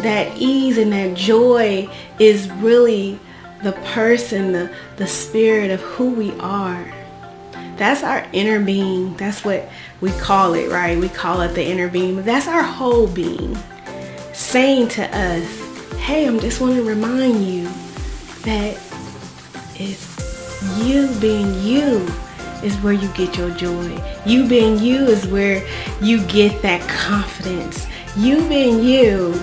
that ease and that joy is really the person, the spirit of who we are. That's our inner being. That's what we call it, right? We call it the inner being, but that's our whole being saying to us, hey, I just want to remind you that it's you being you is where you get your joy. You being you is where you get that confidence. You being you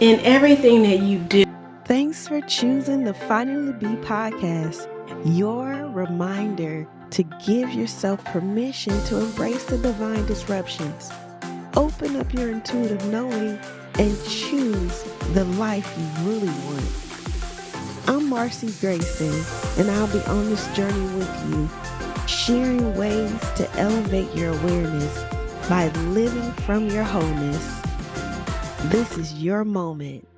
in everything that you do. Thanks for choosing the Finally Be podcast, your reminder to give yourself permission to embrace the divine disruptions. Open up your intuitive knowing and choose the life you really want. I'm Marcy Grayson, and I'll be on this journey with you, sharing ways to elevate your awareness by living from your wholeness. This is your moment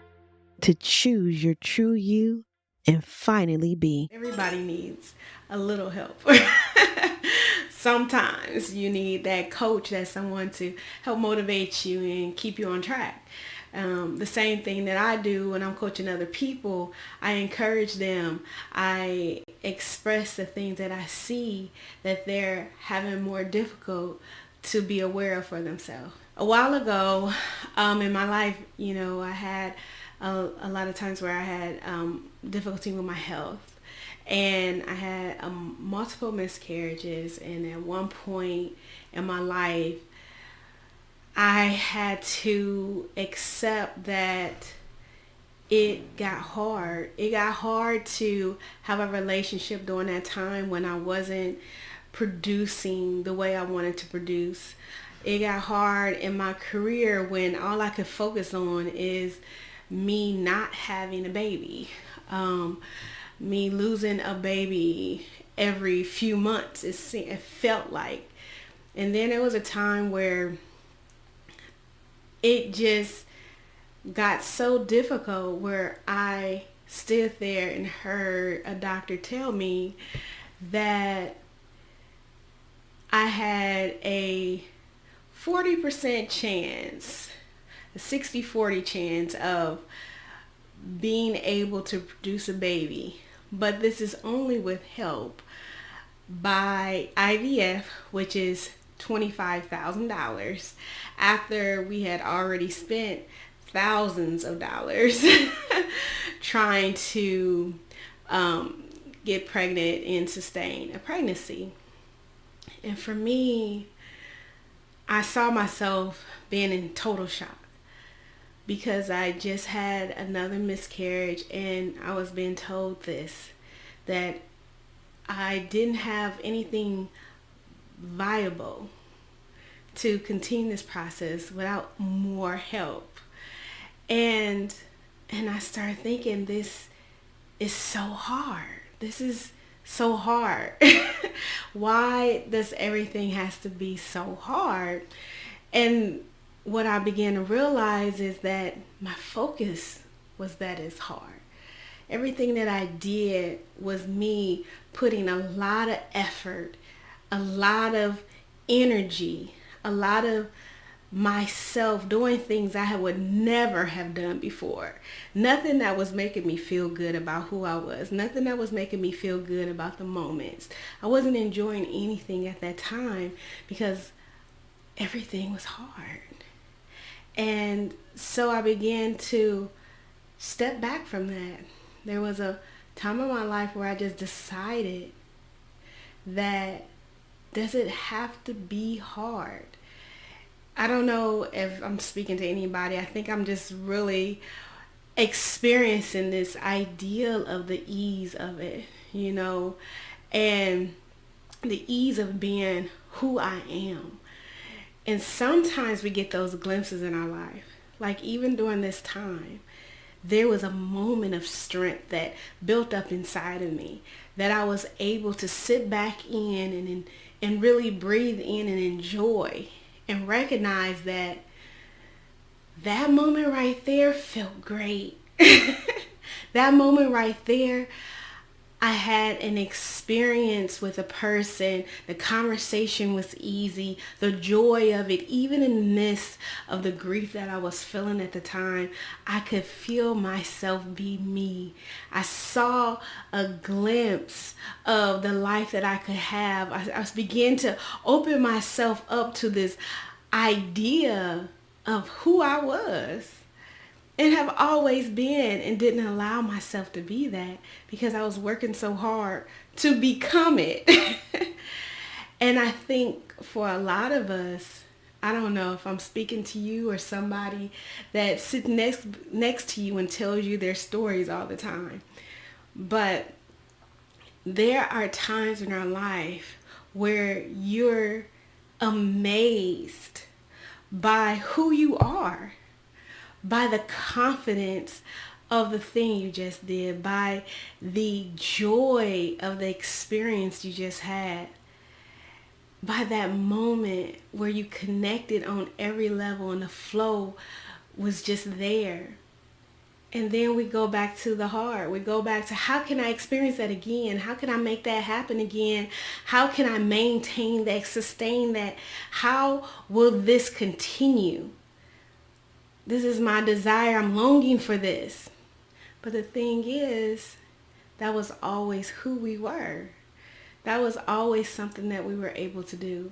to choose your true you and finally be. Everybody needs a little help. Sometimes you need that coach, that someone to help motivate you and keep you on track. The same thing that I do when I'm coaching other people, I encourage them. I express the things that I see that they're having more difficult to be aware of for themselves. A while ago in my life, I had a lot of times where I had difficulty with my health. And I had multiple miscarriages, and at one point in my life, I had to accept that it got hard. It got hard to have a relationship during that time when I wasn't producing the way I wanted to produce. It got hard in my career when all I could focus on is me not having a baby. Me losing a baby every few months, it felt like. And then there was a time where it just got so difficult where I stood there and heard a doctor tell me that I had a 40% chance, a 60-40 chance of being able to produce a baby. But this is only with help by IVF, which is $25,000 after we had already spent thousands of dollars trying to get pregnant and sustain a pregnancy. And for me, I saw myself being in total shock because I just had another miscarriage, and I was being told that I didn't have anything viable to continue this process without more help. And I started thinking, this is so hard. This is so hard. Why does everything has to be so hard? And what I began to realize is that my focus was that it's hard. Everything that I did was me putting a lot of effort, a lot of energy, a lot of myself doing things I would never have done before. Nothing that was making me feel good about who I was. Nothing that was making me feel good about the moments. I wasn't enjoying anything at that time because everything was hard. And so I began to step back from that. There was a time in my life where I just decided that does it have to be hard? I don't know if I'm speaking to anybody. I think I'm just really experiencing this ideal of the ease of it, and the ease of being who I am. And sometimes we get those glimpses in our life. Like even during this time, there was a moment of strength that built up inside of me that I was able to sit back in and really breathe in and enjoy and recognize that moment right there felt great. That moment right there, I had an experience with a person. The conversation was easy. The joy of it, even in the midst of the grief that I was feeling at the time, I could feel myself be me. I saw a glimpse of the life that I could have. I began to open myself up to this idea of who I was and have always been, and didn't allow myself to be that because I was working so hard to become it. And I think for a lot of us, I don't know if I'm speaking to you or somebody that sits next to you and tells you their stories all the time, but there are times in our life where you're amazed by who you are, by the confidence of the thing you just did, by the joy of the experience you just had, by that moment where you connected on every level and the flow was just there. And then we go back to the heart. We go back to, how can I experience that again? How can I make that happen again? How can I maintain that, sustain that? How will this continue? This is my desire. I'm longing for this. But the thing is, that was always who we were. That was always something that we were able to do.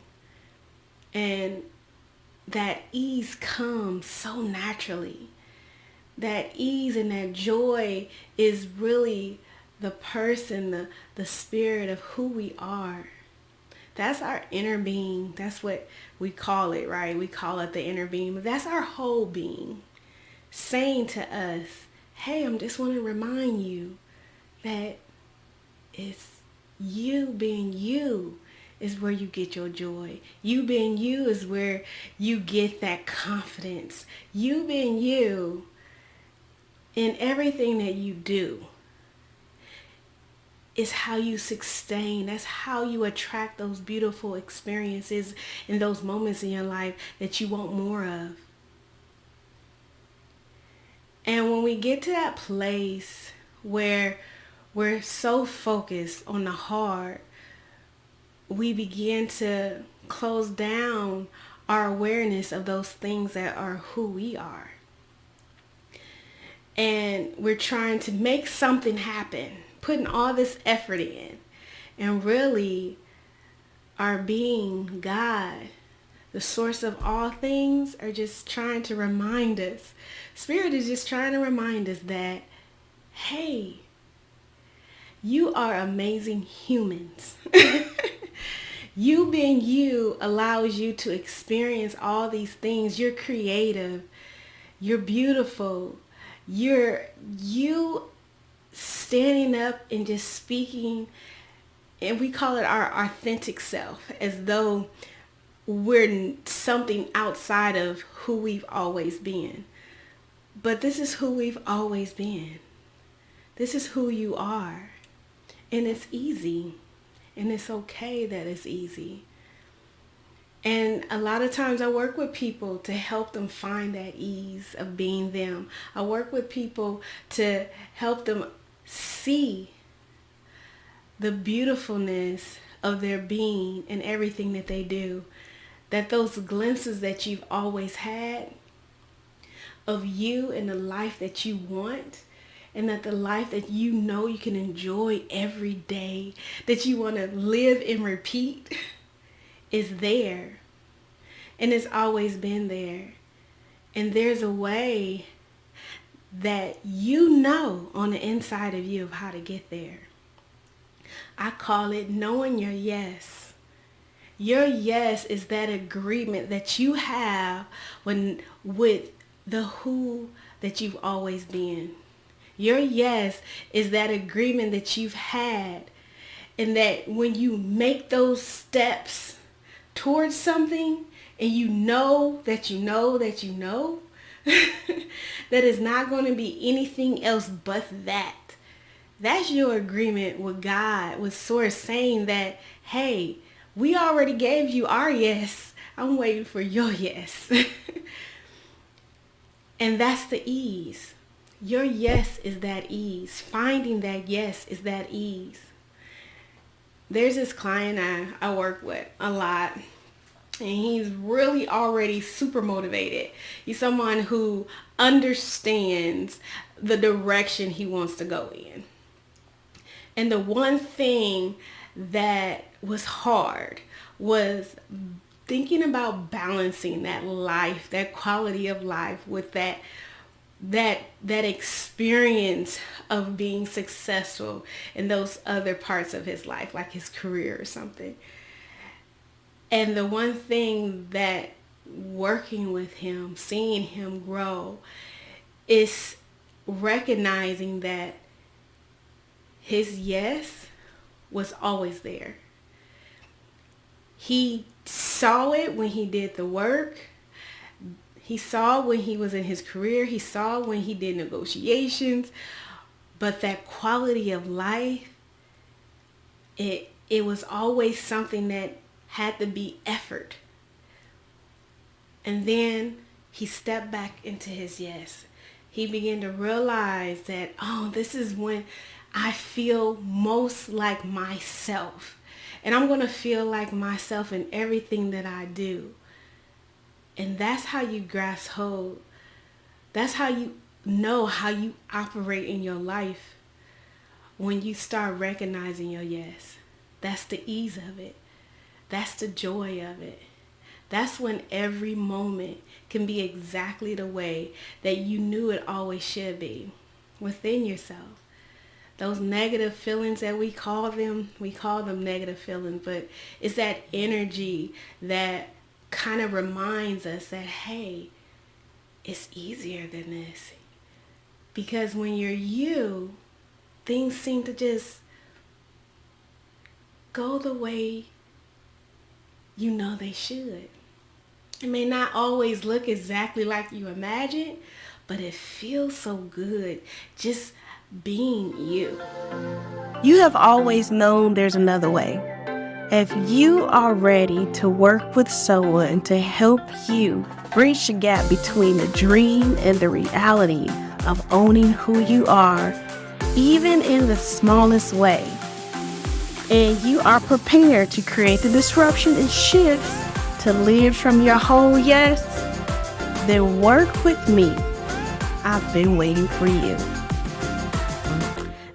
And that ease comes so naturally. That ease and that joy is really the person, the spirit of who we are. That's our inner being. That's what we call it, right? We call it the inner being. But that's our whole being saying to us, hey, I just want to remind you that it's you being you is where you get your joy. You being you is where you get that confidence. You being you in everything that you do is how you sustain. That's how you attract those beautiful experiences and those moments in your life that you want more of. And when we get to that place where we're so focused on the heart, we begin to close down our awareness of those things that are who we are. And we're trying to make something happen, putting all this effort in, and really our being, God, the source of all things, are just trying to remind us. Spirit is just trying to remind us that, hey, you are amazing humans. You being you allows you to experience all these things. You're creative. You're beautiful. You standing up and just speaking, and we call it our authentic self, as though we're something outside of who we've always been. But this is who we've always been. This is who you are. And it's easy. And it's okay that it's easy. And a lot of times I work with people to help them find that ease of being them. I work with people to help them see the beautifulness of their being and everything that they do. That those glimpses that you've always had of you and the life that you want, and that the life that you know you can enjoy every day, that you want to live and repeat, is there. And it's always been there. And there's a way that you know on the inside of you of how to get there. I call it knowing your yes. Your yes is that agreement that you have with the who that you've always been. Your yes is that agreement that you've had, and that when you make those steps towards something, and you know that you know that you know that it's not going to be anything else but that. That's your agreement with God, with Source, saying that, hey, we already gave you our yes. I'm waiting for your yes. And that's the ease. Your yes is that ease. Finding that yes is that ease. There's this client I work with a lot, and he's really already super motivated. He's someone who understands the direction he wants to go in. And the one thing that was hard was thinking about balancing that life, that quality of life with that experience of being successful in those other parts of his life, like his career or something. And the one thing that working with him, seeing him grow, is recognizing that his yes was always there. He saw it when he did the work. He saw when he was in his career. He saw when he did negotiations. But that quality of life, it was always something that had to be effort. And then he stepped back into his yes. He began to realize that, oh, this is when I feel most like myself. And I'm going to feel like myself in everything that I do. And that's how you grasp hold. That's how you know how you operate in your life. When you start recognizing your yes. That's the ease of it. That's the joy of it. That's when every moment can be exactly the way that you knew it always should be within yourself. Those negative feelings that we call them negative feelings, but it's that energy that kind of reminds us that, hey, it's easier than this. Because when you're you, things seem to just go the way you know they should. It may not always look exactly like you imagined, but it feels so good just being you. You have always known there's another way. If you are ready to work with someone to help you bridge the gap between the dream and the reality of owning who you are, even in the smallest way, and you are prepared to create the disruption and shifts to live from your whole yes, then work with me. I've been waiting for you.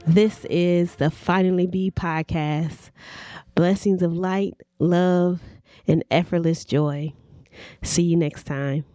This is the Finally Be podcast. Blessings of light, love, and effortless joy. See you next time.